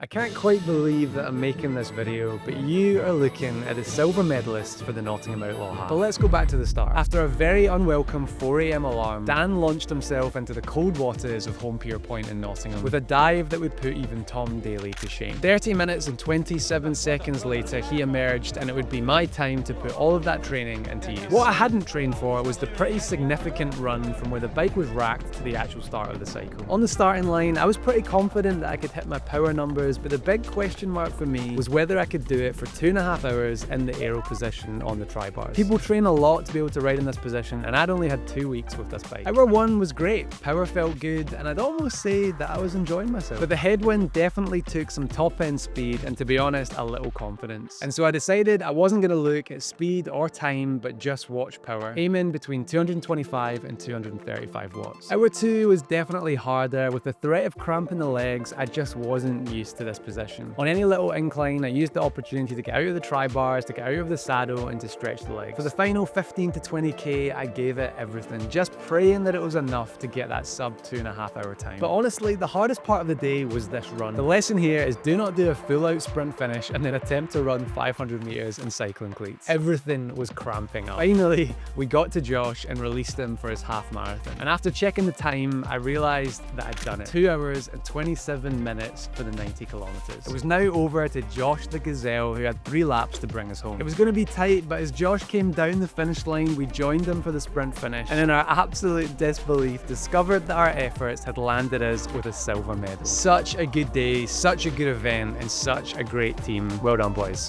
can't quite believe that I'm making this video, but you are looking at the silver medalist for the Nottingham Outlaw half. But let's go back to the start. After a very unwelcome 4 AM alarm, Dan launched himself into the cold waters of Home Pier Point in Nottingham with a dive that would put even Tom Daly to shame. 30 minutes and 27 seconds later, he emerged, and it would be my time to put all of that training into use. What I hadn't trained for was the pretty significant run from where the bike was racked to the actual start of the cycle. On the starting line, I was pretty confident that I could hit my power numbers, but the big question mark for me was whether I could do it for 2.5 hours in the aero position on the tri-bars. People train a lot to be able to ride in this position, and I'd only had 2 weeks with this bike. Hour 1 was great, power felt good, and I'd almost say that I was enjoying myself. But the headwind definitely took some top end speed, and to be honest, a little confidence. And so I decided I wasn't going to look at speed or time, but just watch power, aiming between 225 and 235 watts. Hour 2 was definitely harder. With the threat of cramp in the legs, I just wasn't used to this position. On any little incline, I used the opportunity to get out of the tri-bars, to get out of the saddle, and to stretch the legs. For the final 15 to 20k, I gave it everything, just praying that it was enough to get that sub 2.5 hour time. But honestly, the hardest part of the day was this run. The lesson here is do not do a full out sprint finish and then attempt to run 500 meters in cycling cleats. Everything was cramping up. Finally, we got to Josh and released him for his half marathon. And after checking the time, I realized that I'd done it. 2 hours and 27 minutes for the 90 kilometers. It was now over to Josh the Gazelle, who had 3 laps to bring us home. It was going to be tight, but as Josh came down the finish line, we joined him for the sprint finish, and in our absolute disbelief, discovered that our efforts had landed us with a silver medal. Such a good day, such a good event, and such a great team. Well done, boys.